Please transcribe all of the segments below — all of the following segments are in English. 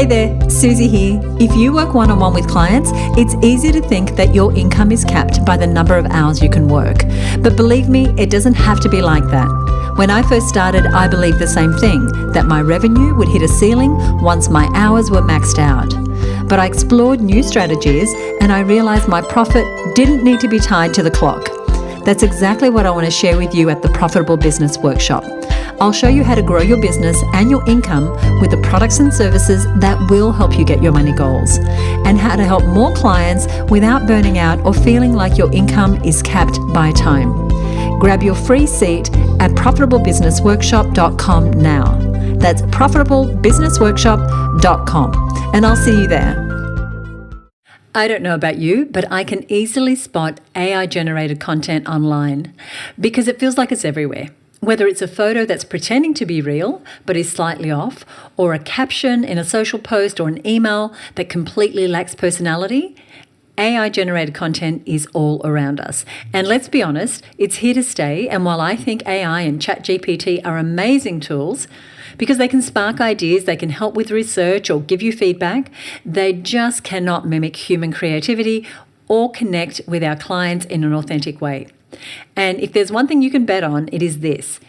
Hey there, Susie here. If you work one-on-one with clients, it's easy to think that your income is capped by the number of hours you can work. But believe me, it doesn't have to be like that. When I first started, I believed the same thing, that my revenue would hit a ceiling once my hours were maxed out. But I explored new strategies and I realized my profit didn't need to be tied to the clock. That's exactly what I want to share with you at the Profitable Business Workshop. I'll show you how to grow your business and your income with the products and services that will help you get your money goals, and how to help more clients without burning out or feeling like your income is capped by time. Grab your free seat at profitablebusinessworkshop.com now. That's profitablebusinessworkshop.com, and I'll see you there. I don't know about you, but I can easily spot AI-generated content online because it feels like it's everywhere. Whether it's a photo that's pretending to be real but is slightly off, or a caption in a social post or an email that completely lacks personality, AI-generated content is all around us. And let's be honest, it's here to stay. And while I think AI and ChatGPT are amazing tools because they can spark ideas, they can help with research or give you feedback, they just cannot mimic human creativity or connect with our clients in an authentic way. And if there's one thing you can bet on, it is this.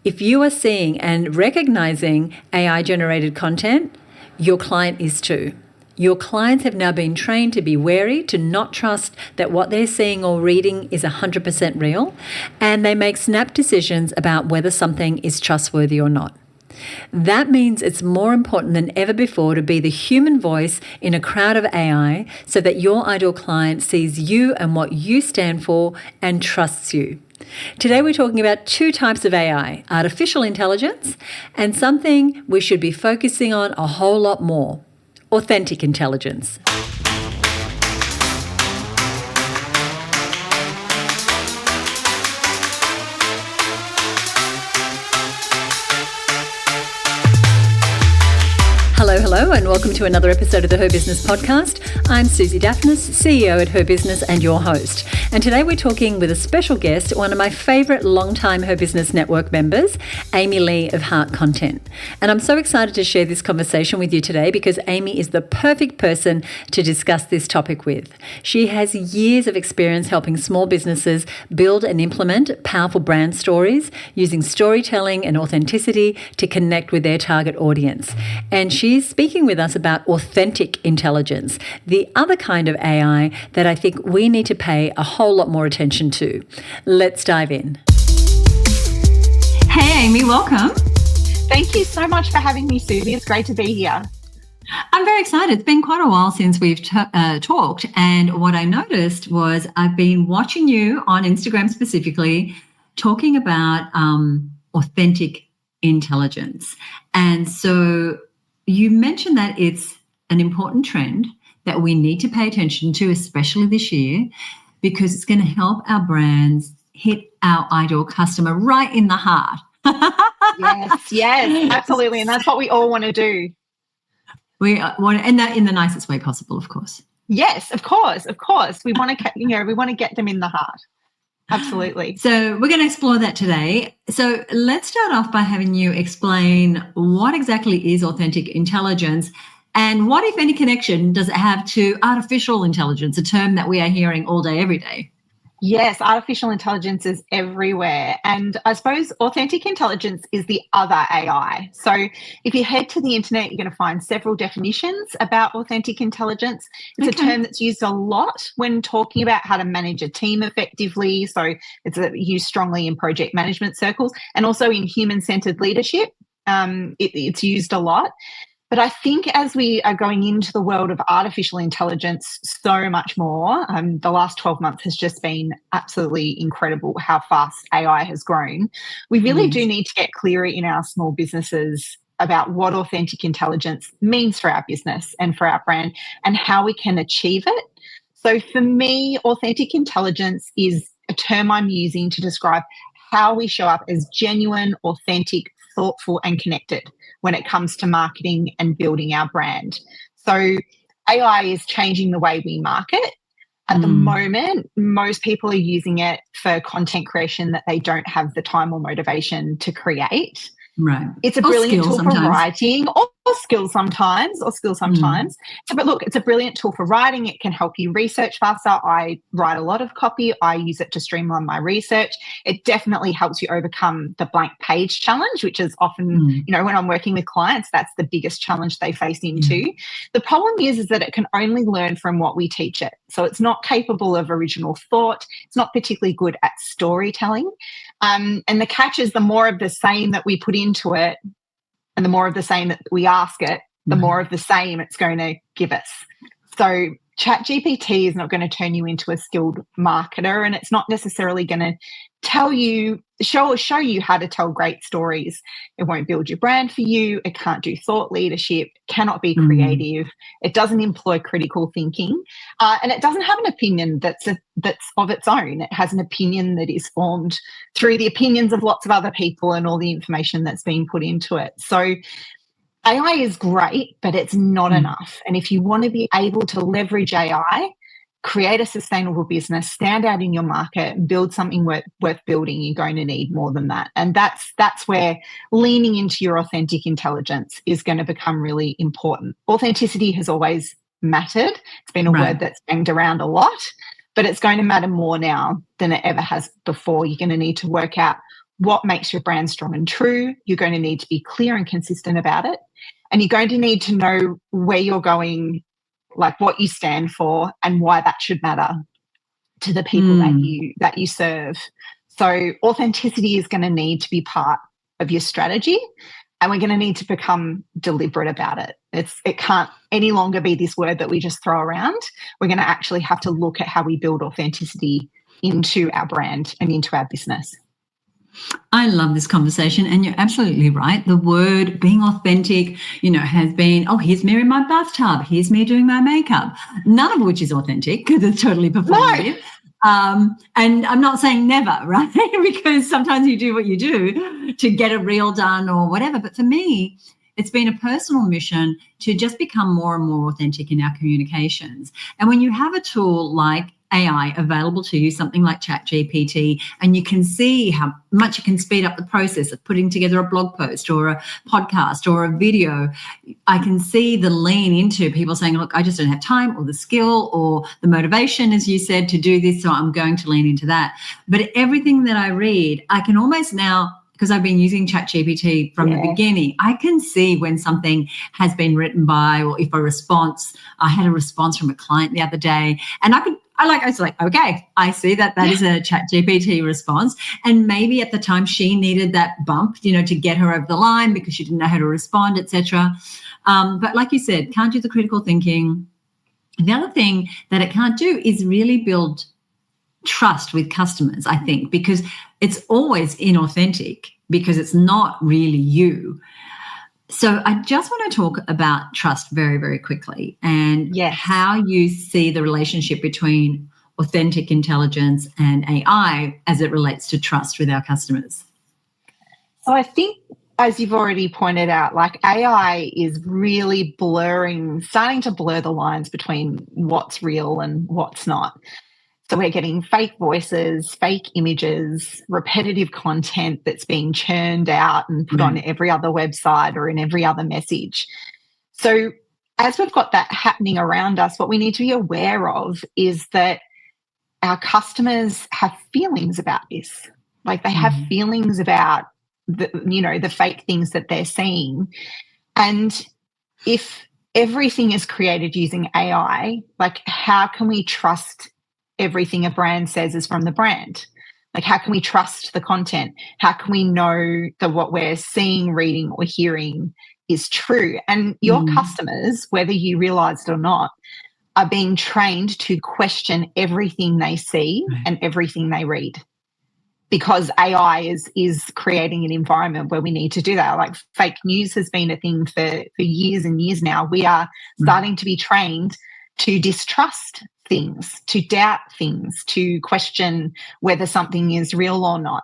If you are seeing and recognizing AI-generated content, your client is too. Your clients have now been trained to be wary, to not trust that what they're seeing or reading is 100% real, and they make snap decisions about whether something is trustworthy or not. That means it's more important than ever before to be the human voice in a crowd of AI so that your ideal client sees you and what you stand for and trusts you. Today we're talking about two types of AI, artificial intelligence and something we should be focusing on a whole lot more, authentic intelligence. Hello, and welcome to another episode of the Her Business Podcast. I'm Susie Daphnis, CEO at Her Business and your host. And today we're talking with a special guest, one of my favourite long-time Her Business Network members, Amey Lee of Heart Content. And I'm so excited to share this conversation with you today because Amey is the perfect person to discuss this topic with. She has years of experience helping small businesses build and implement powerful brand stories using storytelling and authenticity to connect with their target audience. And she's speaking with us about authentic intelligence, the other kind of AI that I think we need to pay a whole lot more attention to. Let's dive in. Hey, Amey, welcome. Thank you so much for having me, Susie. It's great to be here. I'm very excited. It's been quite a while since we've talked, and what I noticed was I've been watching you on Instagram specifically talking about authentic intelligence. And so you mentioned that it's an important trend that we need to pay attention to, especially this year, because it's going to help our brands hit our ideal customer right in the heart. Yes, absolutely. And that's what we all want to do. We want to, and that in the nicest way possible, of course. Yes, of course. We want to, we want to get them in the heart. Absolutely. So we're going to explore that today. So let's start off by having you explain what exactly is authentic intelligence and what, if any, connection does it have to artificial intelligence, a term that we are hearing all day, every day? Yes, artificial intelligence is everywhere. And I suppose authentic intelligence is the other AI. So if you head to the internet, you're going to find several definitions about authentic intelligence. It's a term that's used a lot when talking about how to manage a team effectively. So it's used strongly in project management circles and also in human-centered leadership. It's used a lot. But I think as we are going into the world of artificial intelligence so much more, the last 12 months has just been absolutely incredible how fast AI has grown. We really do need to get clearer in our small businesses about what authentic intelligence means for our business and for our brand and how we can achieve it. So for me, authentic intelligence is a term I'm using to describe how we show up as genuine, authentic, thoughtful, and connected when it comes to marketing and building our brand. So AI is changing the way we market. At the moment, most people are using it for content creation that they don't have the time or motivation to create. Right. It's a brilliant tool for writing or or skill sometimes. So, but look, it's a brilliant tool for writing. It can help you research faster. I write a lot of copy. I use it to streamline my research. It definitely helps you overcome the blank page challenge, which is often, when I'm working with clients, that's the biggest challenge they face into. The problem is that it can only learn from what we teach it. So it's not capable of original thought. It's not particularly good at storytelling. And the catch is the more of the same that we put into it, and the more of the same that we ask it, the more of the same it's going to give us. So ChatGPT is not going to turn you into a skilled marketer, and it's not necessarily going to show you how to tell great stories. It won't build your brand for you. It can't do thought leadership, cannot be creative. It doesn't employ critical thinking, and it doesn't have an opinion that's of its own. It has an opinion that is formed through the opinions of lots of other people and all the information that's being put into it. So AI is great, but it's not enough. And if you want to be able to leverage AI, create a sustainable business, stand out in your market, and build something worth building, you're going to need more than that. And that's where leaning into your authentic intelligence is going to become really important. Authenticity has always mattered. It's been a word that's banged around a lot, but it's going to matter more now than it ever has before. You're going to need to work out what makes your brand strong and true. You're going to need to be clear and consistent about it. And you're going to need to know where you're going, like what you stand for, and why that should matter to the people that you serve. So authenticity is going to need to be part of your strategy, and we're going to need to become deliberate about it. It can't any longer be this word that we just throw around. We're going to actually have to look at how we build authenticity into our brand and into our business. I love this conversation, and you're absolutely right. The word being authentic, has been, here's me in my bathtub, here's me doing my makeup, none of which is authentic because it's totally performative. No. And I'm not saying never, right? Because sometimes you do what you do to get a reel done or whatever. But for me, it's been a personal mission to just become more and more authentic in our communications. And when you have a tool like AI available to you, something like ChatGPT, and you can see how much it can speed up the process of putting together a blog post or a podcast or a video, I can see the lean into people saying, look, I just don't have time or the skill or the motivation, as you said, to do this, so I'm going to lean into that. But everything that I read, I can almost now, because I've been using ChatGPT from the beginning, I can see when something has been written by, or if I had a response from a client the other day, and I was like, okay, I see that is a ChatGPT response. And maybe at the time she needed that bump, to get her over the line because she didn't know how to respond, etc. But like you said, can't do the critical thinking. The other thing that it can't do is really build trust with customers, I think, because it's always inauthentic because it's not really you. So I just want to talk about trust very, very quickly, and how you see the relationship between authentic intelligence and AI as it relates to trust with our customers. So I think, as you've already pointed out, like AI is really starting to blur the lines between what's real and what's not. So we're getting fake voices, fake images, repetitive content that's being churned out and put on every other website or in every other message. So as we've got that happening around us, what we need to be aware of is that our customers have feelings about this. Like they have feelings about the fake things that they're seeing. And if everything is created using AI, like how can we trust everything a brand says is from the brand? Like, how can we trust the content? How can we know that what we're seeing, reading, or hearing is true? And your customers, whether you realize it or not, are being trained to question everything they see and everything they read, because AI is creating an environment where we need to do that. Like fake news has been a thing for years and years now. We are starting to be trained to distrust things, to doubt things, to question whether something is real or not.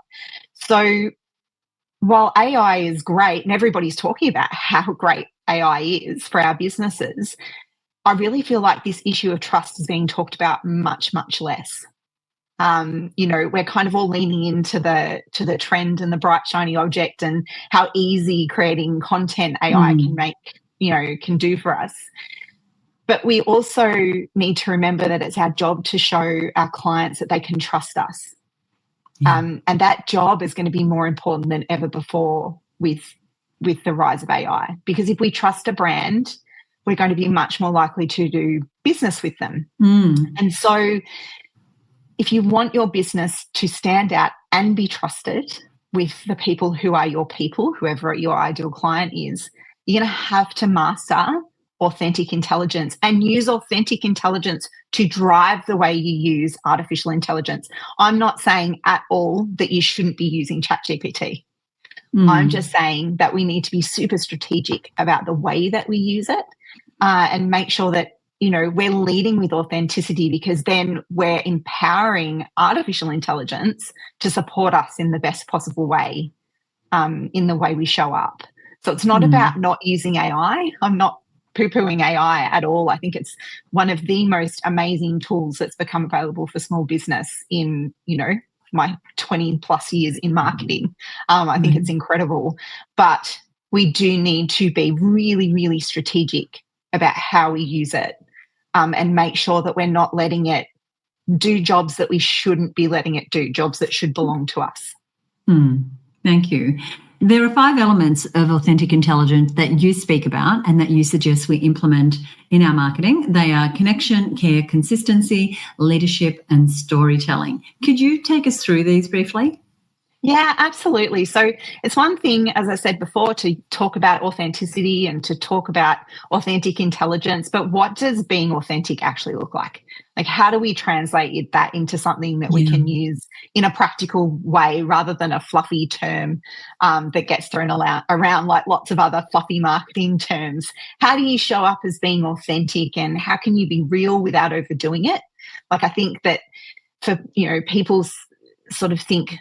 So while AI is great, and everybody's talking about how great AI is for our businesses, I really feel like this issue of trust is being talked about much, much less. We're kind of all leaning into the trend and the bright, shiny object and how easy creating content AI can make can do for us. But we also need to remember that it's our job to show our clients that they can trust us. And that job is going to be more important than ever before with the rise of AI. Because if we trust a brand, we're going to be much more likely to do business with them. And so if you want your business to stand out and be trusted with the people who are your people, whoever your ideal client is, you're going to have to master authentic intelligence and use authentic intelligence to drive the way you use artificial intelligence. I'm not saying at all that you shouldn't be using ChatGPT. I'm just saying that we need to be super strategic about the way that we use it and make sure that, we're leading with authenticity, because then we're empowering artificial intelligence to support us in the best possible way, in the way we show up. So it's not about not using AI. I'm not poo-pooing AI at all. I think it's one of the most amazing tools that's become available for small business in, my 20 plus years in marketing. I think it's incredible. But we do need to be really, really strategic about how we use it, and make sure that we're not letting it do jobs that we shouldn't be letting it do, jobs that should belong to us. Thank you. There are 5 elements of authentic intelligence that you speak about and that you suggest we implement in our marketing. They are connection, care, consistency, leadership, and storytelling. Could you take us through these briefly? Yeah, absolutely. So it's one thing, as I said before, to talk about authenticity and to talk about authentic intelligence, but what does being authentic actually look like? Like, how do we translate that into something that we can use in a practical way rather than a fluffy term that gets thrown around like lots of other fluffy marketing terms? How do you show up as being authentic, and how can you be real without overdoing it? Like, I think that for, people sort of think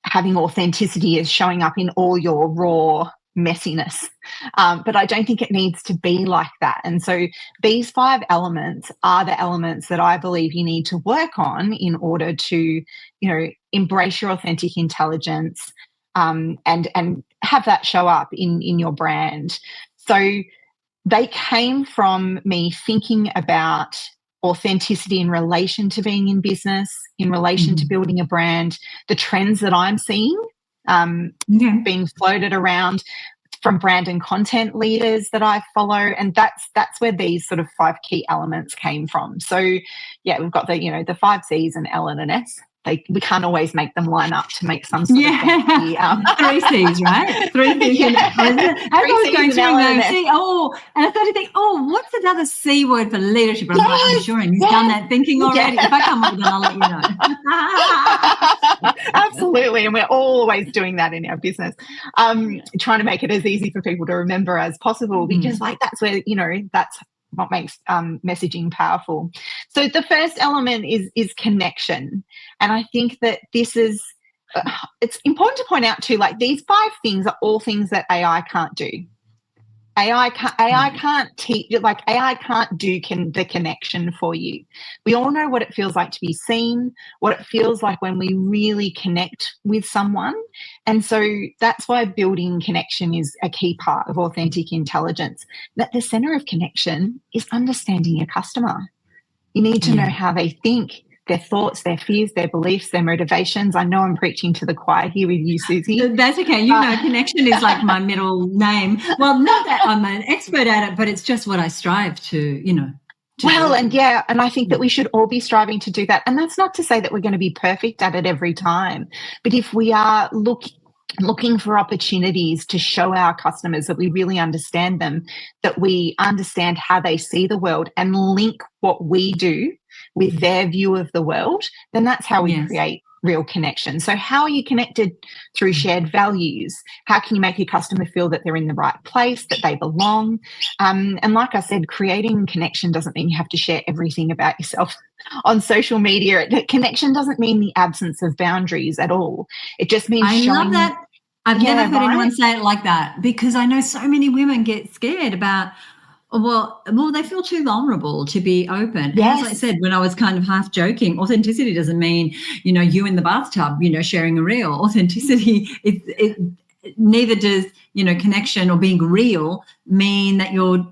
having authenticity is showing up in all your raw messiness. But I don't think it needs to be like that. And so these 5 elements are the elements that I believe you need to work on in order to, embrace your authentic intelligence, and have that show up in your brand. So they came from me thinking about authenticity in relation to being in business, in relation to building a brand, the trends that I'm seeing being floated around from brand and content leaders that I follow, and that's where these sort of 5 key elements came from. So we've got the 5 C's and L and an S. We can't always make them line up to make some sort of fancy, 3 C's, right? 3 C's. As I was going through and I started to think, what's another C word for leadership? But I'm sure he's done that thinking already. If I come up with it, I'll let you know. Absolutely, and we're always doing that in our business, trying to make it as easy for people to remember as possible, because that's where, that's what makes messaging powerful. So the first element is connection. And I think that this is, it's important to point out too, like these 5 things are all things that AI can't do. AI can't teach, like AI can't do the connection for you. We all know what it feels like to be seen, what it feels like when we really connect with someone. And so that's why building connection is a key part of authentic intelligence. That the center of connection is understanding your customer. You need to know how they think, their thoughts, their fears, their beliefs, their motivations. I know I'm preaching to the choir here with you, Susie. That's okay. Connection is like my middle name. Well, not that I'm an expert at it, but it's just what I strive to, and I think that we should all be striving to do that. And that's not to say that we're going to be perfect at it every time. But if we are looking for opportunities to show our customers that we really understand them, that we understand how they see the world, and link what we do with their view of the world, then that's how we create real connection. So how are you connected? Through shared values. How can you make your customer feel that they're in the right place, that they belong? And like I said, creating connection doesn't mean you have to share everything about yourself on social media. Connection doesn't mean the absence of boundaries at all. It just means I love that. I've never heard anyone say it like that, because I know so many women get scared about, well, they feel too vulnerable to be open. Yes. As I said, when I was kind of half joking, authenticity doesn't mean, you in the bathtub, sharing a reel. Authenticity, neither does, connection or being real mean that you're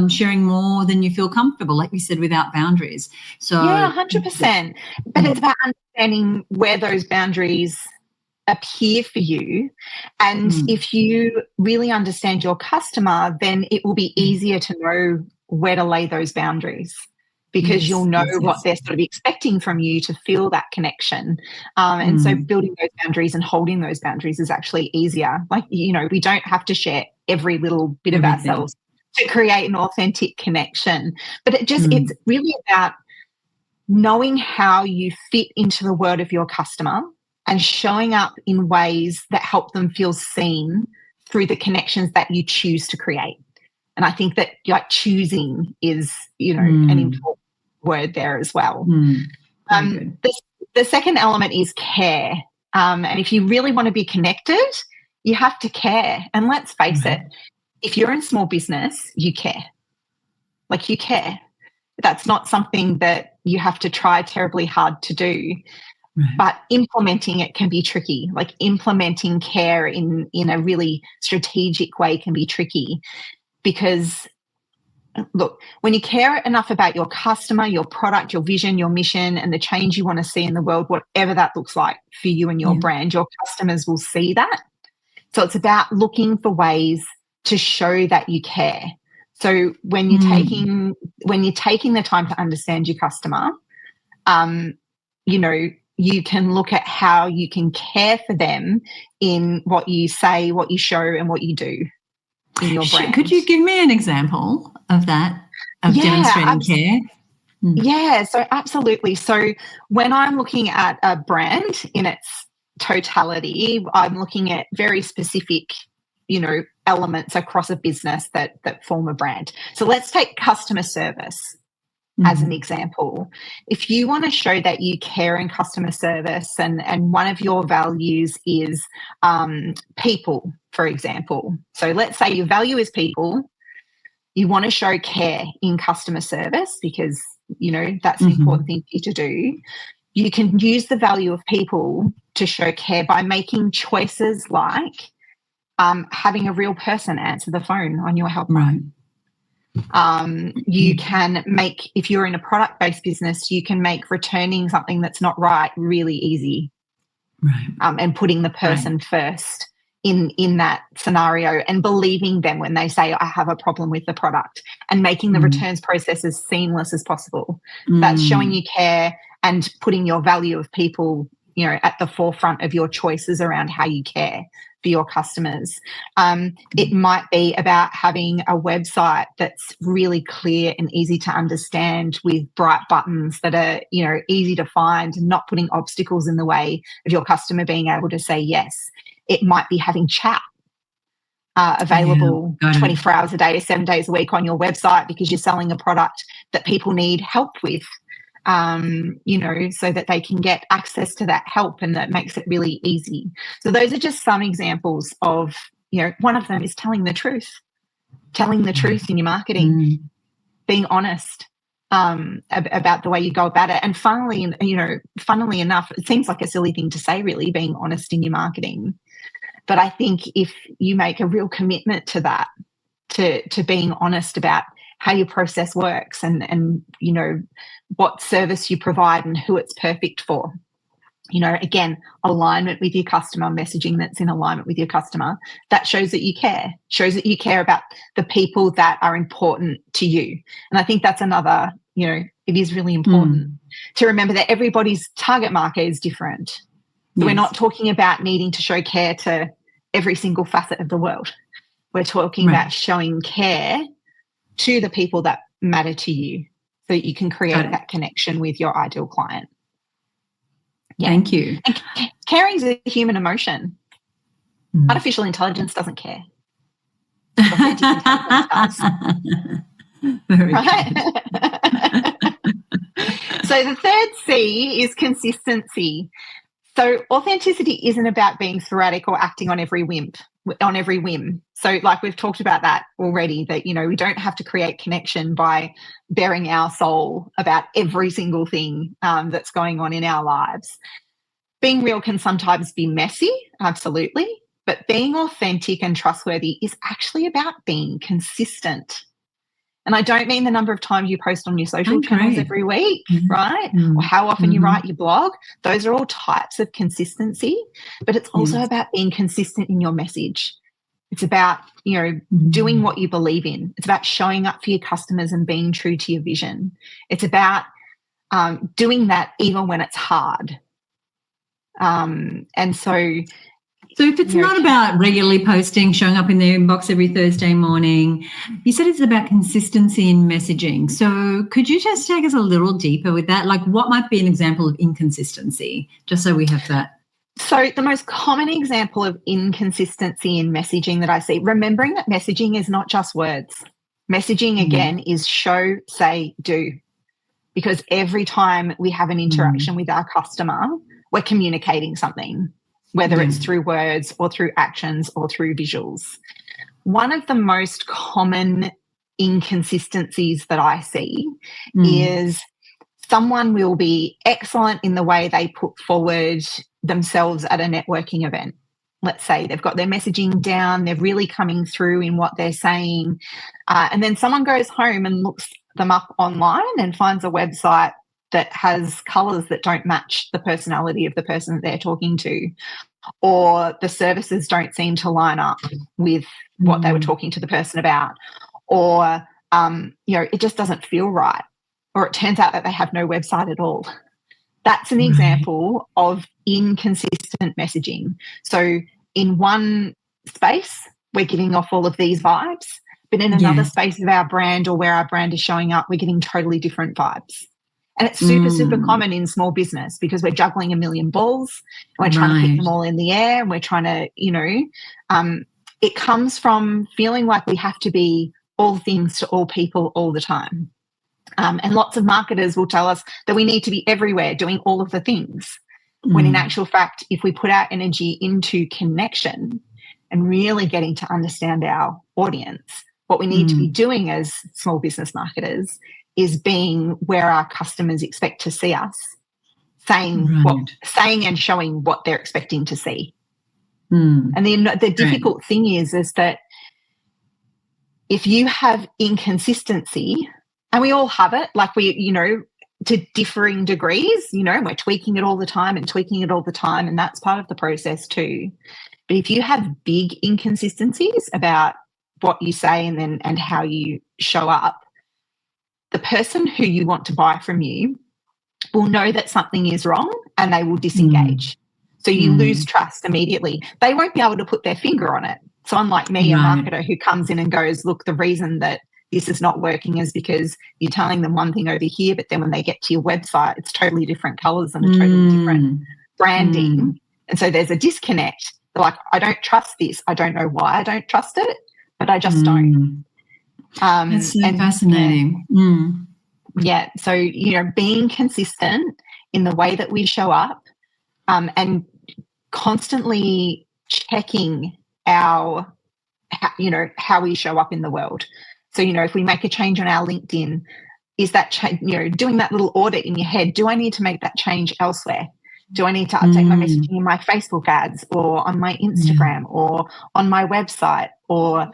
sharing more than you feel comfortable, like you said, without boundaries. So yeah, 100%. But it's about understanding where those boundaries appear for you. And if you really understand your customer, then it will be easier to know where to lay those boundaries, because you'll know what they're sort of expecting from you to feel that connection. And so building those boundaries and holding those boundaries is actually easier. Like, we don't have to share every little bit of ourselves to create an authentic connection. But it's really about knowing how you fit into the world of your customer and showing up in ways that help them feel seen through the connections that you choose to create. And I think that choosing is, an important word there as well. The second element is care. And if you really want to be connected, you have to care. And let's face it, if you're in small business, you care. Like, you care. That's not something that you have to try terribly hard to do. But implementing it can be tricky. Like, implementing care in a really strategic way can be tricky, because, look, when you care enough about your customer, your product, your vision, your mission, and the change you want to see in the world, whatever that looks like for you and your brand, your customers will see that. So it's about looking for ways to show that you care. So when you're taking the time to understand your customer, you can look at how you can care for them in what you say, what you show, and what you do in your brand. Could you give me an example of that, of demonstrating care? Yeah, so absolutely. So when I'm looking at a brand in its totality, I'm looking at very specific, elements across a business that form a brand. So let's take customer service as an example. If you want to show that you care in customer service, and one of your values is people, for example. So let's say your value is people. You want to show care in customer service because, that's an important thing for you to do. You can use the value of people to show care by making choices like having a real person answer the phone on your helpline. You can make, if you're in a product-based business, you can make returning something that's not right really easy. And putting the person first in that scenario, and believing them when they say, I have a problem with the product, and making the returns process as seamless as possible. That's showing you care and putting your value of people, at the forefront of your choices around how you care for your customers. It might be about having a website that's really clear and easy to understand, with bright buttons that are, easy to find, and not putting obstacles in the way of your customer being able to say yes. It might be having chat available 24 hours a day, 7 days a week on your website, because you're selling a product that people need help with. So that they can get access to that help, and that makes it really easy. So those are just some examples of, one of them is telling the truth in your marketing, being honest about the way you go about it. And funnily enough, it seems like a silly thing to say, really, being honest in your marketing. But I think if you make a real commitment to that, to being honest about how your process works, and what service you provide and who it's perfect for. Again, alignment with your customer, messaging that's in alignment with your customer, that shows that you care about the people that are important to you. And I think that's another, it is really important to remember that everybody's target market is different. So we're not talking about needing to show care to every single facet of the world. We're talking about showing care to the people that matter to you, so that you can create that connection with your ideal client. Thank you. And caring is a human emotion. Artificial intelligence doesn't care. Authentic intelligence does. Right? So the third C is consistency. So authenticity isn't about being sporadic or acting on every whim. So like we've talked about that already, that, we don't have to create connection by bearing our soul about every single thing that's going on in our lives. Being real can sometimes be messy, absolutely. But being authentic and trustworthy is actually about being consistent. And I don't mean the number of times you post on your social channels every week, right? Or how often you write your blog. Those are all types of consistency, but it's also about being consistent in your message. It's about, doing what you believe in. It's about showing up for your customers and being true to your vision. It's about doing that even when it's hard. So if it's not about regularly posting, showing up in their inbox every Thursday morning, you said it's about consistency in messaging. So could you just take us a little deeper with that? Like, what might be an example of inconsistency, just so we have that? So the most common example of inconsistency in messaging that I see, remembering that messaging is not just words. Messaging, again, is show, say, do. Because every time we have an interaction with our customer, we're communicating something, whether it's through words or through actions or through visuals. One of the most common inconsistencies that I see is someone will be excellent in the way they put forward themselves at a networking event. Let's say they've got their messaging down, they're really coming through in what they're saying, and then someone goes home and looks them up online and finds a website that has colours that don't match the personality of the person that they're talking to, or the services don't seem to line up with what they were talking to the person about, or it just doesn't feel right, or it turns out that they have no website at all. That's an example of inconsistent messaging. So in one space, we're giving off all of these vibes, but in another space of our brand or where our brand is showing up, we're getting totally different vibes. And it's super, super common in small business because we're juggling a million balls and we're trying to keep them all in the air, and we're trying to, it comes from feeling like we have to be all things to all people all the time. And lots of marketers will tell us that we need to be everywhere doing all of the things, when in actual fact, if we put our energy into connection and really getting to understand our audience, what we need to be doing as small business marketers is being where our customers expect to see us, saying and showing what they're expecting to see. And then the difficult thing is that if you have inconsistency, and we all have it, like to differing degrees, and we're tweaking it all the time, and that's part of the process too. But if you have big inconsistencies about what you say and how you show up, the person who you want to buy from you will know that something is wrong and they will disengage. So you lose trust immediately. They won't be able to put their finger on it. So unlike me, a marketer who comes in and goes, look, the reason that this is not working is because you're telling them one thing over here, but then when they get to your website, it's totally different colours and a totally different branding. And so there's a disconnect. They're like, I don't trust this. I don't know why I don't trust it, but I just don't. That's so fascinating. Yeah. So, being consistent in the way that we show up, and constantly checking how we show up in the world. So, if we make a change on our LinkedIn, is that, doing that little audit in your head, do I need to make that change elsewhere? Do I need to update my messaging in my Facebook ads or on my Instagram or on my website? Or,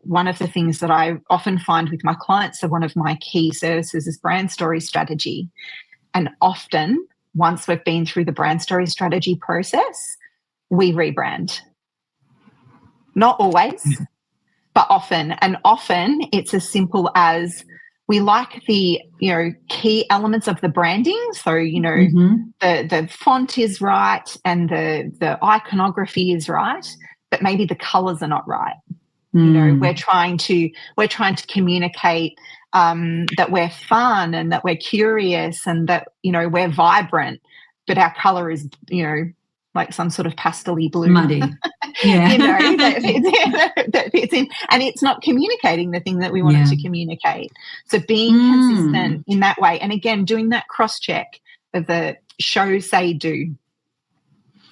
one of the things that I often find with my clients, so one of my key services is brand story strategy. And often, once we've been through the brand story strategy process, we rebrand. Not always, but often. And often it's as simple as we like the, key elements of the branding. So, the font is right and the iconography is right, but maybe the colours are not right. We're trying to communicate that we're fun and that we're curious and that, we're vibrant, but our colour is, like some sort of pastel-y blue. Muddy. Yeah. That fits in. And it's not communicating the thing that we want it to communicate. So being consistent in that way. And again, doing that cross-check of the show, say, do.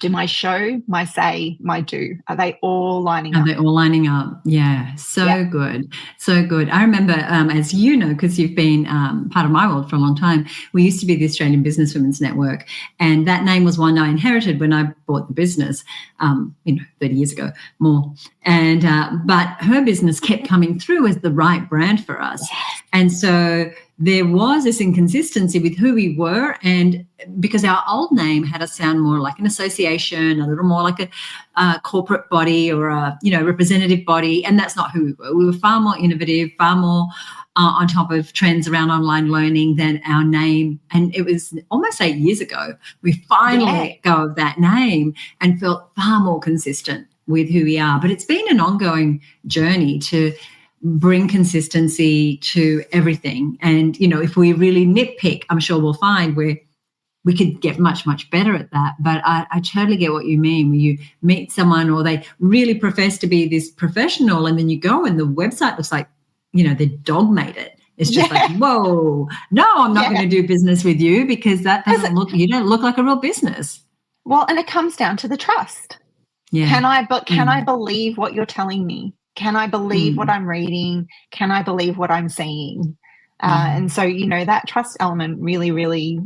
Do my show, my say, my do, are they all lining up? Are they all lining up? Yeah, so good. So good. I remember, as you know, because you've been part of my world for a long time, we used to be the Australian Businesswomen's Network, and that name was one I inherited when I bought the business, 30 years ago, more. And but her business kept coming through as the right brand for us. And so there was this inconsistency with who we were, and because our old name had us sound more like an association, a little more like a corporate body or a representative body, and that's not who we were. We were far more innovative, far more on top of trends around online learning than our name. And it was almost 8 years ago we finally let go of that name and felt far more consistent with who we are. But it's been an ongoing journey to bring consistency to everything. And, if we really nitpick, I'm sure we'll find we could get much, much better at that. But I totally get what you mean. When you meet someone or they really profess to be this professional, and then you go and the website looks like, the dog made it. It's just like, whoa, no, I'm not going to do business with you because that doesn't you don't look like a real business. Well, and it comes down to the trust. Yeah. Can I believe what you're telling me? Can I believe what I'm reading? Can I believe what I'm seeing? And so, that trust element really, really,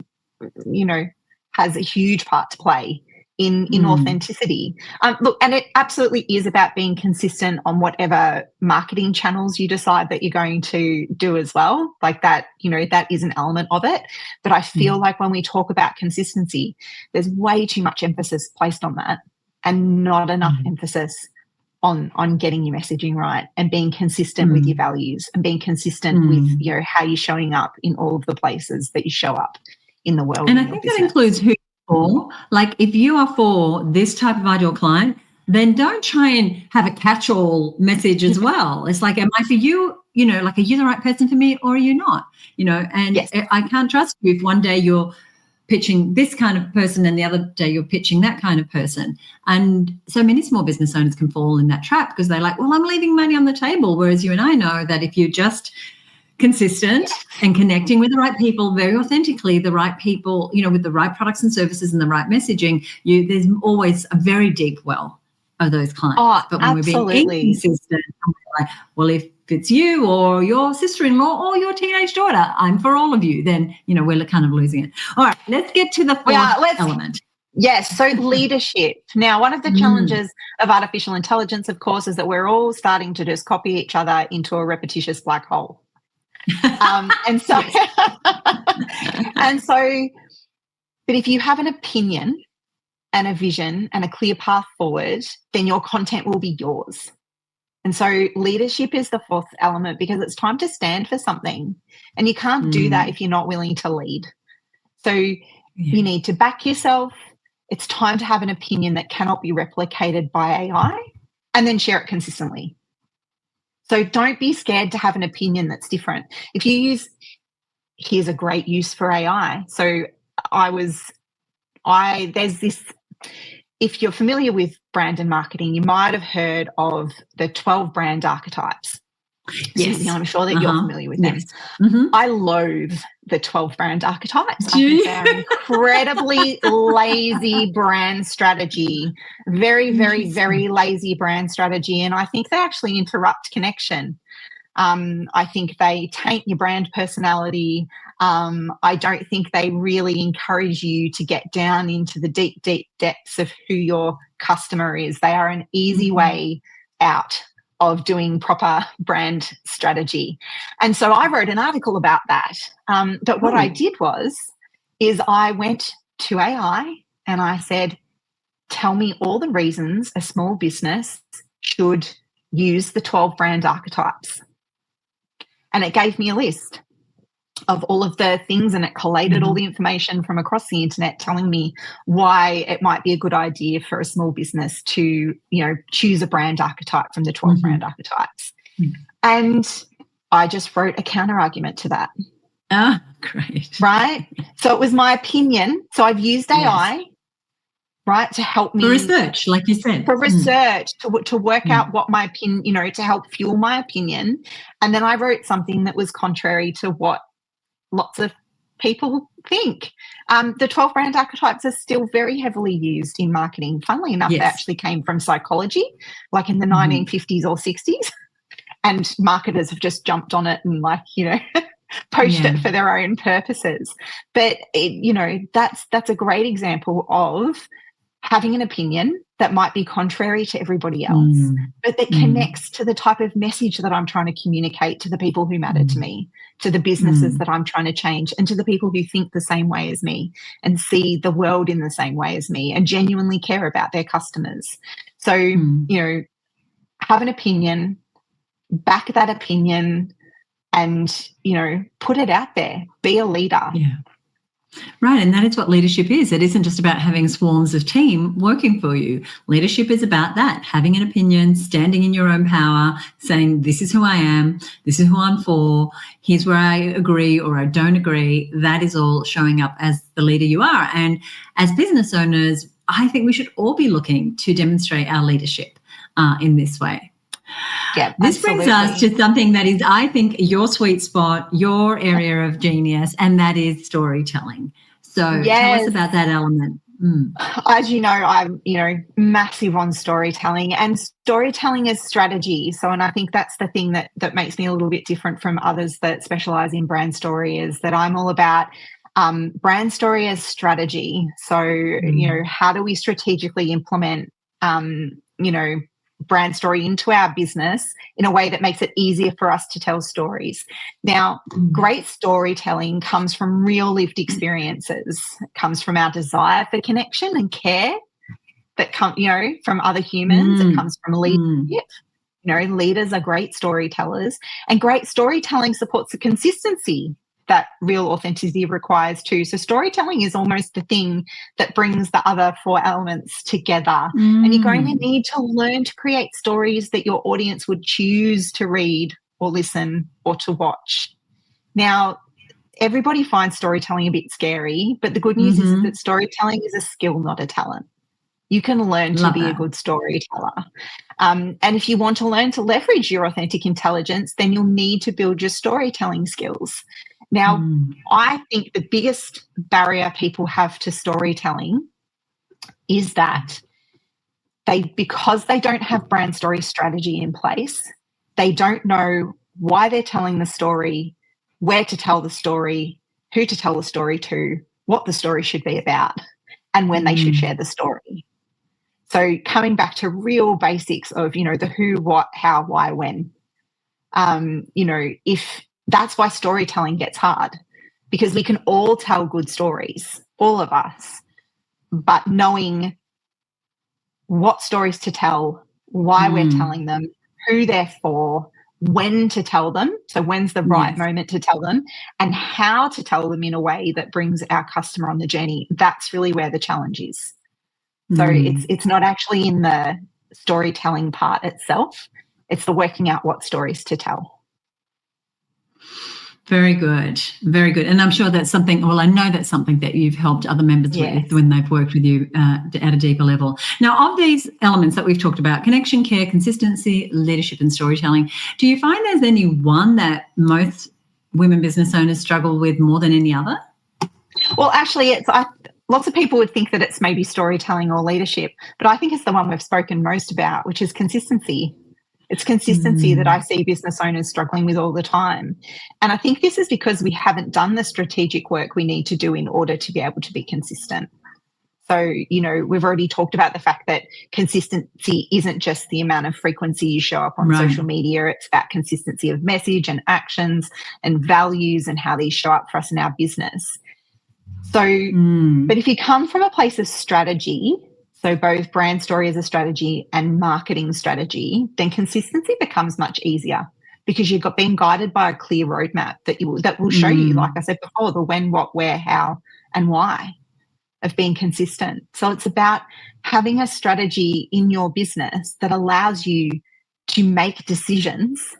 has a huge part to play in authenticity. Look, and it absolutely is about being consistent on whatever marketing channels you decide that you're going to do as well. Like that, that is an element of it. But I feel like when we talk about consistency, there's way too much emphasis placed on that and not enough emphasis on getting your messaging right and being consistent with your values and being consistent with how you're showing up in all of the places that you show up in the world. And I think that includes who you're for. Like if you are for this type of ideal client, then don't try and have a catch-all message as well. It's like, am I for you? Like, are you the right person for me or are you not? And I can't trust you if one day you're pitching this kind of person and the other day you're pitching that kind of person. And so many small business owners can fall in that trap because they're like, well, I'm leaving money on the table. Whereas you and I know that if you're just consistent and connecting with the right people very authentically, the right people, with the right products and services and the right messaging, there's always a very deep well of those clients. Oh, but when absolutely. we're being inconsistent, we're like, well, if it's you or your sister-in-law or your teenage daughter, I'm for all of you, then, we're kind of losing it. All right, let's get to the fourth element. Yes, so leadership. Now, one of the challenges of artificial intelligence, of course, is that we're all starting to just copy each other into a repetitious black hole. And so, but if you have an opinion and a vision and a clear path forward, then your content will be yours. And so leadership is the fourth element because it's time to stand for something. And you can't do that if you're not willing to lead. So you need to back yourself. It's time to have an opinion that cannot be replicated by AI and then share it consistently. So don't be scared to have an opinion that's different. If you here's a great use for AI. So there's this, if you're familiar with brand and marketing, you might have heard of the 12 brand archetypes. Yes. I'm sure that you're familiar with them. Yes. Mm-hmm. I loathe the 12 brand archetypes. I think they're incredibly lazy brand strategy, very, very, very lazy brand strategy. And I think they actually interrupt connection. I think they taint your brand personality. I don't think they really encourage you to get down into the deep, deep depths of who your customer is. They are an easy way out of doing proper brand strategy. And so I wrote an article about that. But what I did is I went to AI and I said, tell me all the reasons a small business should use the 12 brand archetypes. And it gave me a list of all of the things, and it collated all the information from across the internet telling me why it might be a good idea for a small business to, choose a brand archetype from the 12 brand archetypes. And I just wrote a counter argument to that. Ah, great. Right? So it was my opinion. So I've used AI, right, to help me. For research, like you said. For research, to work out what my opinion, to help fuel my opinion. And then I wrote something that was contrary to what lots of people think. The 12 brand archetypes are still very heavily used in marketing. Funnily enough, they actually came from psychology, like in the 1950s or 60s, and marketers have just jumped on it and poached it for their own purposes. But that's a great example of having an opinion that might be contrary to everybody else, but that connects to the type of message that I'm trying to communicate to the people who matter to me, to the businesses that I'm trying to change, and to the people who think the same way as me and see the world in the same way as me and genuinely care about their customers. So, have an opinion, back that opinion, and, put it out there. Be a leader. Yeah. Right, and that is what leadership is. It isn't just about having swarms of team working for you. Leadership is about that, having an opinion, standing in your own power, saying this is who I am, this is who I'm for, here's where I agree or I don't agree. That is all showing up as the leader you are. And as business owners, I think we should all be looking to demonstrate our leadership in this way. Yeah, this absolutely. brings us to something that is, I think, your sweet spot, your area of genius, and that is storytelling. So tell us about that element. As you know, I'm, massive on storytelling, and storytelling is strategy. So, and I think that's the thing that makes me a little bit different from others that specialize in brand story, is that I'm all about brand story as strategy. So, how do we strategically implement, brand story into our business in a way that makes it easier for us to tell stories. Now, great storytelling comes from real lived experiences. It comes from our desire for connection and care that come, from other humans. It comes from leadership. Leaders are great storytellers, and great storytelling supports the consistency that real authenticity requires too. So storytelling is almost the thing that brings the other four elements together. And you're going to need to learn to create stories that your audience would choose to read or listen or to watch. Now, everybody finds storytelling a bit scary, but the good news is that storytelling is a skill, not a talent. You can learn to be a good storyteller. And if you want to learn to leverage your authentic intelligence, then you'll need to build your storytelling skills. Now, I think the biggest barrier people have to storytelling is that because they don't have brand story strategy in place, they don't know why they're telling the story, where to tell the story, who to tell the story to, what the story should be about, and when they should share the story. So coming back to real basics of, the who, what, how, why, when, if that's why storytelling gets hard, because we can all tell good stories, all of us, but knowing what stories to tell, why we're telling them, who they're for, when to tell them, so when's the right moment to tell them, and how to tell them in a way that brings our customer on the journey, that's really where the challenge is. So it's not actually in the storytelling part itself, it's the working out what stories to tell. Very good. Very good. And I'm sure that's something, I know that's something that you've helped other members with when they've worked with you at a deeper level. Now, of these elements that we've talked about, connection, care, consistency, leadership and storytelling, do you find there's any one that most women business owners struggle with more than any other? Well, actually, lots of people would think that it's maybe storytelling or leadership, but I think it's the one we've spoken most about, which is consistency. It's consistency that I see business owners struggling with all the time. And I think this is because we haven't done the strategic work we need to do in order to be able to be consistent. So, we've already talked about the fact that consistency isn't just the amount of frequency you show up on social media. It's about consistency of message and actions and values and how these show up for us in our business. So, but if you come from a place of strategy, so both brand story as a strategy and marketing strategy, then consistency becomes much easier because you've been guided by a clear roadmap that will show you, like I said before, the when, what, where, how, and why of being consistent. So it's about having a strategy in your business that allows you to make decisions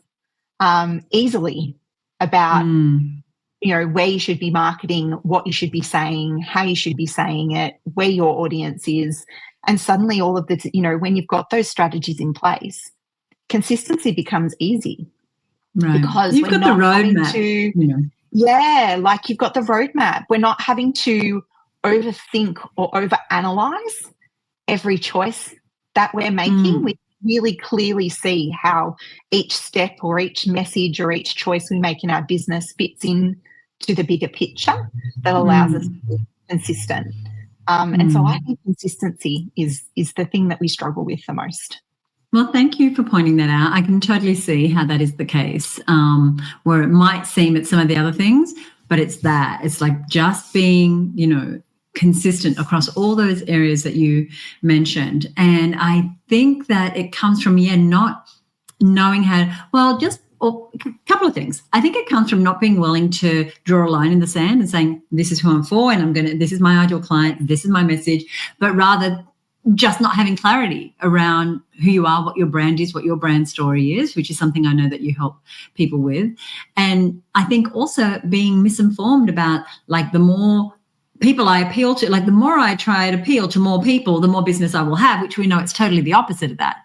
easily about where you should be marketing, what you should be saying, how you should be saying it, where your audience is. And suddenly all of this, when you've got those strategies in place, consistency becomes easy. Right. Because you've got the roadmap. Yeah, like you've got the roadmap. We're not having to overthink or overanalyze every choice that we're making. We really clearly see how each step or each message or each choice we make in our business fits in to the bigger picture that allows us to be consistent. And so I think consistency is the thing that we struggle with the most. Well, thank you for pointing that out. I can totally see how that is the case, where it might seem it's some of the other things, but it's that. It's like just being, consistent across all those areas that you mentioned. And I think that it comes from, not knowing how, a couple of things. I think it comes from not being willing to draw a line in the sand and saying, this is who I'm for, and this is my ideal client, this is my message, but rather just not having clarity around who you are, what your brand is, what your brand story is, which is something I know that you help people with. And I think also being misinformed about, like, the more people I appeal to, like the more I try to appeal to more people, the more business I will have, which we know it's totally the opposite of that.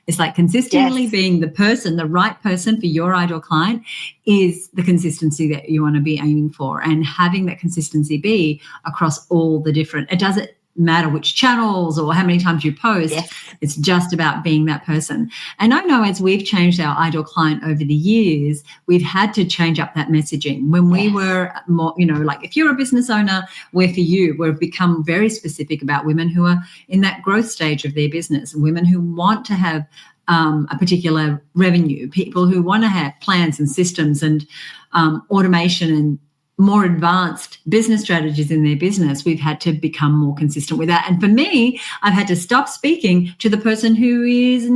It's like consistently being the person, the right person for your ideal client is the consistency that you want to be aiming for, and having that consistency be across all the different, it doesn't matter which channels or how many times you post. It's just about being that person. And I know as we've changed our ideal client over the years, we've had to change up that messaging. When we were more, like if you're a business owner, we're for you. We've become very specific about women who are in that growth stage of their business, women who want to have a particular revenue, people who want to have plans and systems and automation and more advanced business strategies in their business. We've had to become more consistent with that. And for me, I've had to stop speaking to the person who is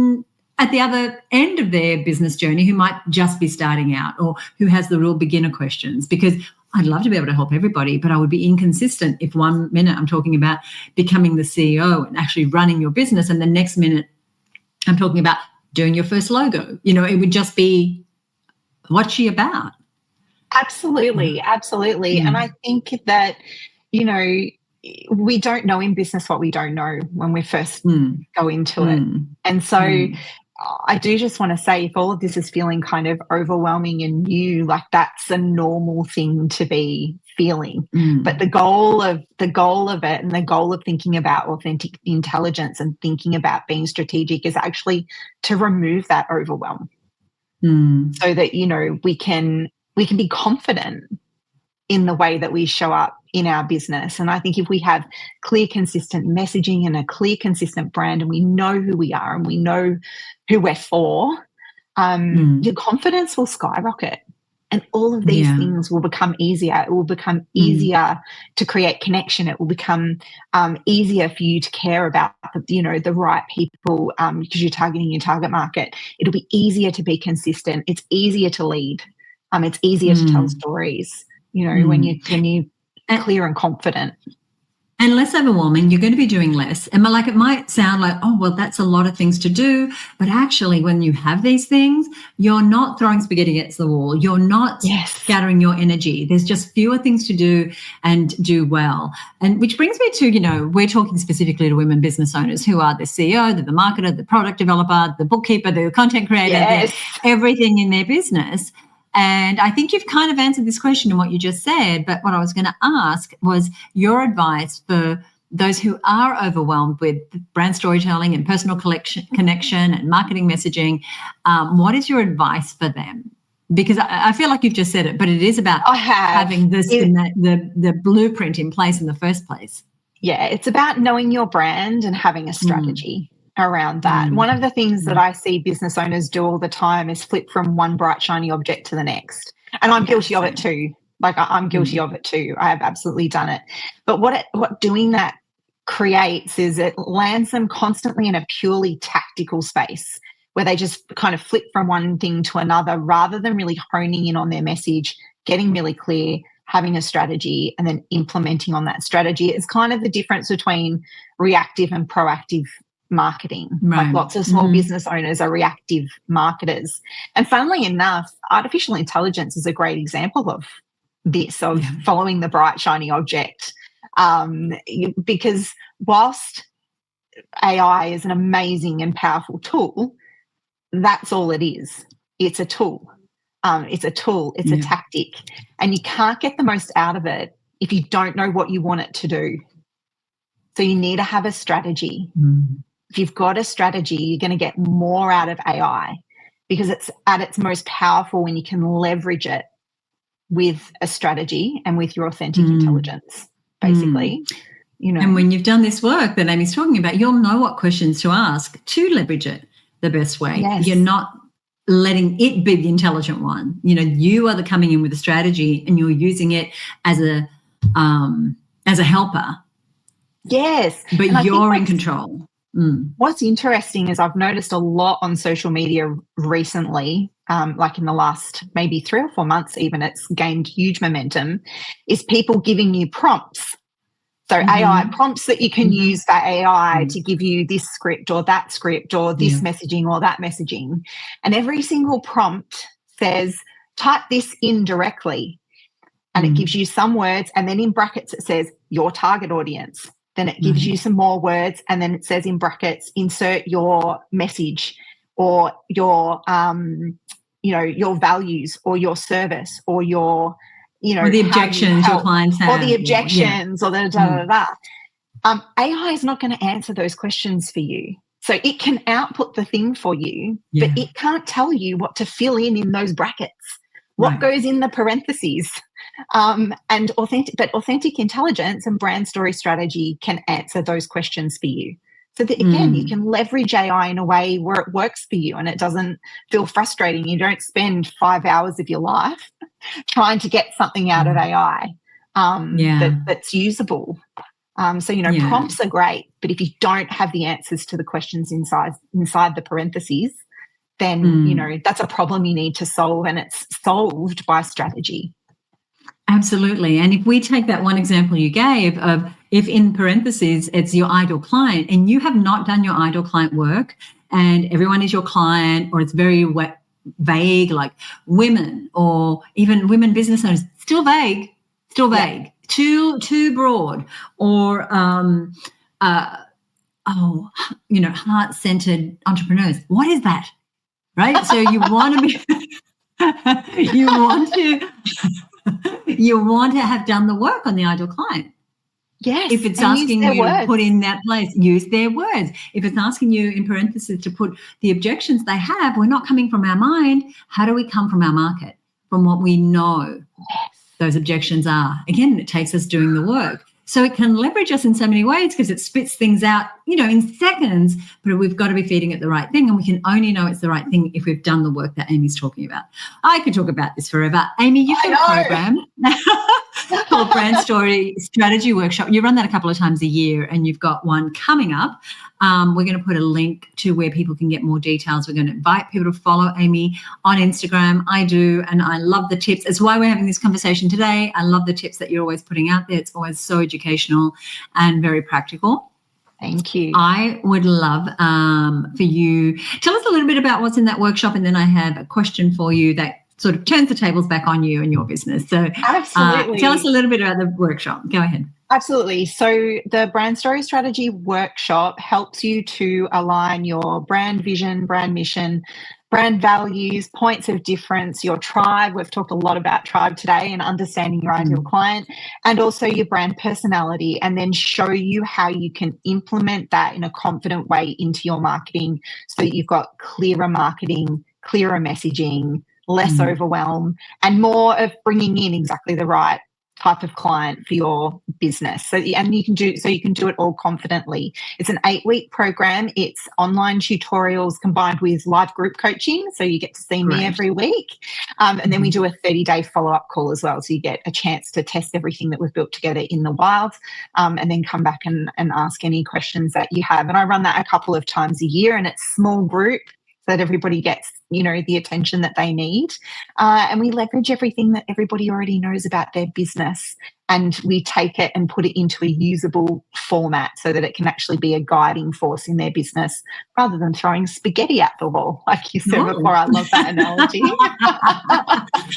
at the other end of their business journey, who might just be starting out or who has the real beginner questions, because I'd love to be able to help everybody, but I would be inconsistent if 1 minute I'm talking about becoming the CEO and actually running your business, and the next minute I'm talking about doing your first logo. It would just be, what's she about? Absolutely. And I think that, we don't know in business what we don't know when we first go into it. And so I do just want to say, if all of this is feeling kind of overwhelming and new, like that's a normal thing to be feeling. But the goal of it, and the goal of thinking about authentic intelligence and thinking about being strategic, is actually to remove that overwhelm so that, we can be confident in the way that we show up in our business. And I think if we have clear, consistent messaging and a clear, consistent brand, and we know who we are and we know who we're for, your confidence will skyrocket. And all of these things will become easier. It will become easier to create connection. It will become easier for you to care about the right people, because you're targeting your target market. It'll be easier to be consistent. It's easier to lead. It's easier to tell stories, when you're clear and confident. And less overwhelming. You're going to be doing less. And it might sound like, oh, well, that's a lot of things to do. But actually, when you have these things, you're not throwing spaghetti against the wall. You're not scattering your energy. There's just fewer things to do and do well. And which brings me to, we're talking specifically to women business owners who are the CEO, the marketer, the product developer, the bookkeeper, the content creator, everything in their business. And I think you've kind of answered this question in what you just said, but what I was going to ask was your advice for those who are overwhelmed with brand storytelling and personal connection and marketing messaging. What is your advice for them? Because I feel like you've just said it, but it is about having this the blueprint in place in the first place. Yeah, it's about knowing your brand and having a strategy around that. One of the things that I see business owners do all the time is flip from one bright, shiny object to the next. And I'm guilty of it too. I'm guilty of it too. I have absolutely done it. But what doing that creates is it lands them constantly in a purely tactical space where they just kind of flip from one thing to another rather than really honing in on their message, getting really clear, having a strategy, and then implementing on that strategy. It's kind of the difference between reactive and proactive marketing. Like lots of small business owners are reactive marketers. And funnily enough, artificial intelligence is a great example of this, of following the bright, shiny object. Because whilst AI is an amazing and powerful tool, that's all it is. It's a tool. It's a tool, it's a tactic, and you can't get the most out of it if you don't know what you want it to do. So you need to have a strategy. If you've got a strategy, you're going to get more out of AI because it's at its most powerful when you can leverage it with a strategy and with your authentic intelligence, basically. You know. And when you've done this work that Amy's talking about, you'll know what questions to ask to leverage it the best way. Yes. You're not letting it be the intelligent one. You know, you are coming in with a strategy and you're using it as a helper. Yes. But you're in control. What's interesting is I've noticed a lot on social media recently, like in the last maybe 3 or 4 months even, it's gained huge momentum, is people giving you prompts. So AI prompts that you can use for AI to give you this script or that script or this messaging or that messaging. And every single prompt says, type this in directly. And it gives you some words. And then in brackets, it says your target audience. Then it gives you some more words. And then it says in brackets, insert your message or your, your values or your service or your, or the objections your clients have. Or the objections or the da-da-da-da. AI is not going to answer those questions for you. So it can output the thing for you, but it can't tell you what to fill in those brackets, what goes in the parentheses. And authentic intelligence and brand story strategy can answer those questions for you. So that, again, you can leverage AI in a way where it works for you and it doesn't feel frustrating. You don't spend 5 hours of your life trying to get something out of AI that's usable. Prompts are great, but if you don't have the answers to the questions inside the parentheses, then, that's a problem you need to solve, and it's solved by strategy. Absolutely. And if we take that one example you gave of if in parentheses it's your ideal client and you have not done your ideal client work and everyone is your client, or it's very vague, like women or even women business owners, still vague, too broad, or heart-centered entrepreneurs. What is that? Right? So you want to be you want to have done the work on the ideal client. Yes. If it's asking you to put in that place, use their words. If it's asking you in parentheses to put the objections they have, we're not coming from our mind. How do we come from our market? From what we know those objections are. Again, it takes us doing the work. So it can leverage us in so many ways because it spits things out, in seconds, but we've got to be feeding it the right thing, and we can only know it's the right thing if we've done the work that Amy's talking about. I could talk about this forever. Amy, you've got a program called Brand Story Strategy Workshop. You run that a couple of times a year, and you've got one coming up. We're going to put a link to where people can get more details. We're going to invite people to follow Amey on Instagram. I do, and I love the tips. It's why we're having this conversation today. I love the tips that you're always putting out there. It's always so educational and very practical. Thank you. I would love for you, tell us a little bit about what's in that workshop, and then I have a question for you that sort of turns the tables back on you and your business. So absolutely. Tell us a little bit about the workshop. Go ahead. Absolutely. So the Brand Story Strategy Workshop helps you to align your brand vision, brand mission, brand values, points of difference, your tribe. We've talked a lot about tribe today and understanding your ideal client, and also your brand personality, and then show you how you can implement that in a confident way into your marketing so that you've got clearer marketing, clearer messaging, less overwhelm, and more of bringing in exactly the right type of client for your business. So you can do it all confidently. It's an 8-week program. It's online tutorials combined with live group coaching. So you get to see me every week. And then we do a 30-day follow-up call as well. So you get a chance to test everything that we've built together in the wild, and then come back and ask any questions that you have. And I run that a couple of times a year, and it's small group so that everybody gets, the attention that they need. And we leverage everything that everybody already knows about their business, and we take it and put it into a usable format so that it can actually be a guiding force in their business rather than throwing spaghetti at the wall, like you said before. I love that analogy.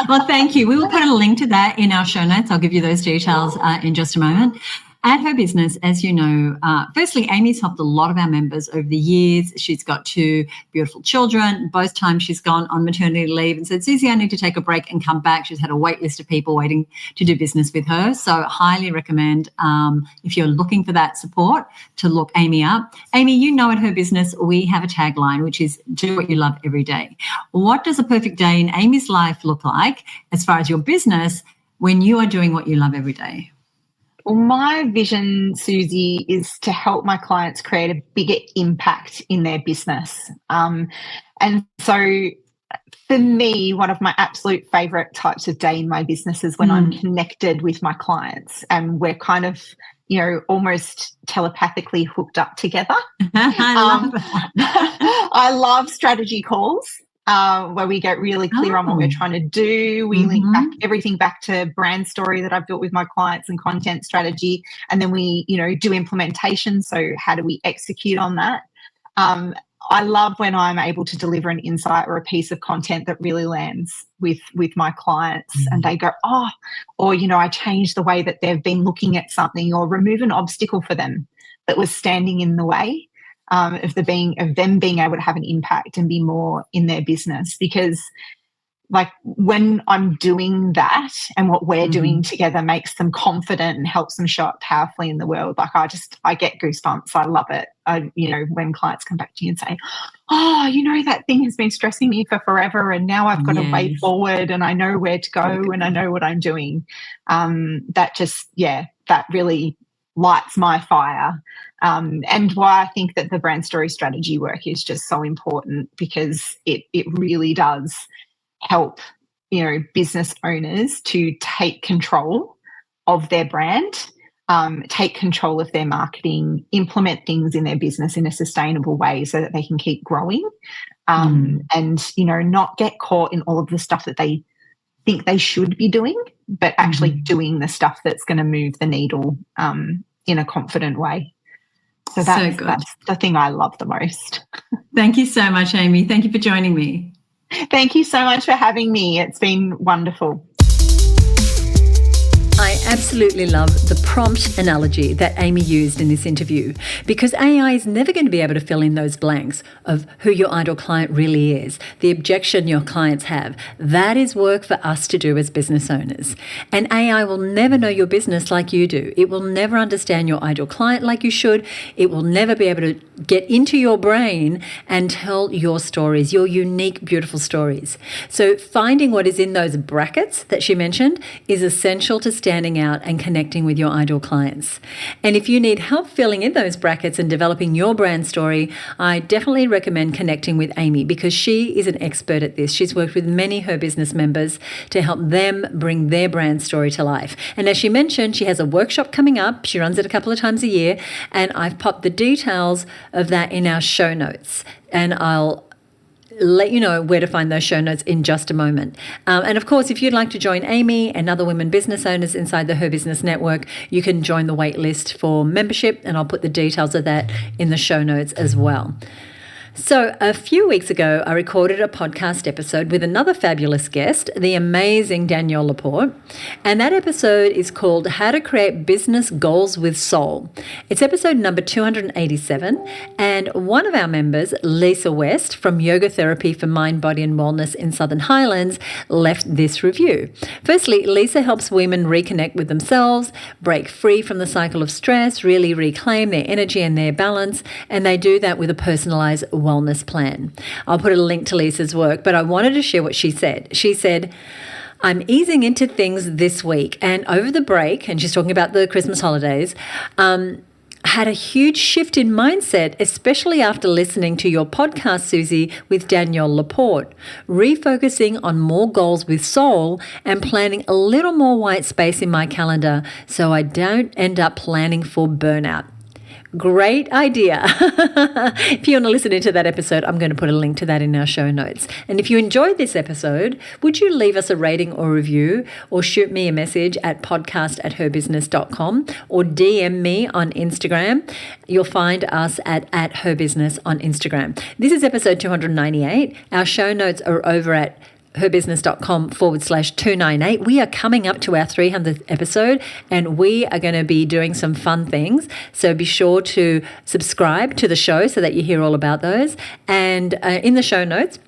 Well, thank you. We will put a link to that in our show notes. I'll give you those details in just a moment. At Her Business, as you know, firstly, Amy's helped a lot of our members over the years. She's got 2 beautiful children. Both times she's gone on maternity leave and said, Susie, I need to take a break and come back. She's had a wait list of people waiting to do business with her. So highly recommend, if you're looking for that support, to look Amey up. Amey, you know, at Her Business, we have a tagline, which is do what you love every day. What does a perfect day in Amy's life look like as far as your business when you are doing what you love every day? Well, my vision, Susie, is to help my clients create a bigger impact in their business. And so for me, one of my absolute favourite types of day in my business is when I'm connected with my clients and we're kind of, almost telepathically hooked up together. I love strategy calls. Where we get really clear on what we're trying to do. We link everything back to brand story that I've built with my clients and content strategy. And then we, do implementation. So how do we execute on that? I love when I'm able to deliver an insight or a piece of content that really lands with my clients and they go, oh, or, I change the way that they've been looking at something or remove an obstacle for them that was standing in the way. Of them being able to have an impact and be more in their business. Because when I'm doing that and what we're doing together makes them confident and helps them show up powerfully in the world, I get goosebumps. I love it. When clients come back to you and say, oh, that thing has been stressing me for forever and now I've got a way forward and I know where to go and I know what I'm doing. That really lights my fire. And why I think that the brand story strategy work is just so important, because it really does help, business owners to take control of their brand, take control of their marketing, implement things in their business in a sustainable way so that they can keep growing, and, not get caught in all of the stuff that they think they should be doing, but actually doing the stuff that's going to move the needle in a confident way. So that's the thing I love the most. Thank you so much, Amey. Thank you for joining me. Thank you so much for having me. It's been wonderful. I absolutely love the prompt analogy that Amey used in this interview, because AI is never going to be able to fill in those blanks of who your ideal client really is, the objection your clients have. That is work for us to do as business owners. And AI will never know your business like you do. It will never understand your ideal client like you should. It will never be able to get into your brain and tell your stories, your unique, beautiful stories. So finding what is in those brackets that she mentioned is essential to standing out and connecting with your ideal clients. And if you need help filling in those brackets and developing your brand story, I definitely recommend connecting with Amey, because she is an expert at this. She's worked with many Her Business members to help them bring their brand story to life. And as she mentioned, she has a workshop coming up. She runs it a couple of times a year, and I've popped the details of that in our show notes. And I'll let you know where to find those show notes in just a moment. And of course, if you'd like to join Amey and other women business owners inside the Her Business Network, you can join the wait list for membership, and I'll put the details of that in the show notes as well. So a few weeks ago, I recorded a podcast episode with another fabulous guest, the amazing Danielle Laporte. And that episode is called How to Create Business Goals with Soul. It's episode number 287. And one of our members, Lisa West from Yoga Therapy for Mind, Body and Wellness in Southern Highlands, left this review. Firstly, Lisa helps women reconnect with themselves, break free from the cycle of stress, really reclaim their energy and their balance. And they do that with a personalized wellness plan. I'll put a link to Lisa's work, but I wanted to share what she said. She said, I'm easing into things this week, and over the break, and she's talking about the Christmas holidays, had a huge shift in mindset, especially after listening to your podcast, Susie, with Danielle Laporte, refocusing on more goals with soul and planning a little more white space in my calendar so I don't end up planning for burnout. Great idea. If you want to listen into that episode, I'm going to put a link to that in our show notes. And if you enjoyed this episode, would you leave us a rating or review, or shoot me a message at podcast@herbusiness.com, or DM me on Instagram. You'll find us at herbusiness on Instagram. This is episode 298. Our show notes are over at herbusiness.com/298. We are coming up to our 300th episode, and we are going to be doing some fun things. So be sure to subscribe to the show so that you hear all about those. And in the show notes,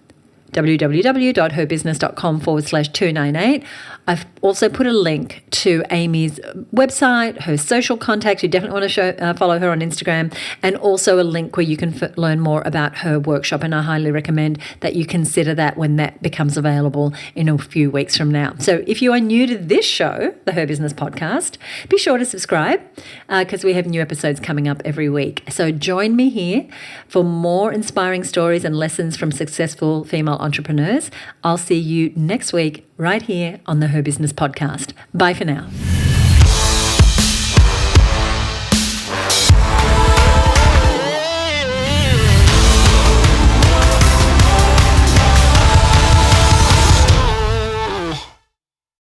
www.herbusiness.com/298. I've also put a link to Amey's website, her social contacts. You definitely want to follow her on Instagram, and also a link where you can learn more about her workshop. And I highly recommend that you consider that when that becomes available in a few weeks from now. So if you are new to this show, the Her Business Podcast, be sure to subscribe because we have new episodes coming up every week. So join me here for more inspiring stories and lessons from successful female entrepreneurs. I'll see you next week right here on the Her Business Podcast. Bye for now.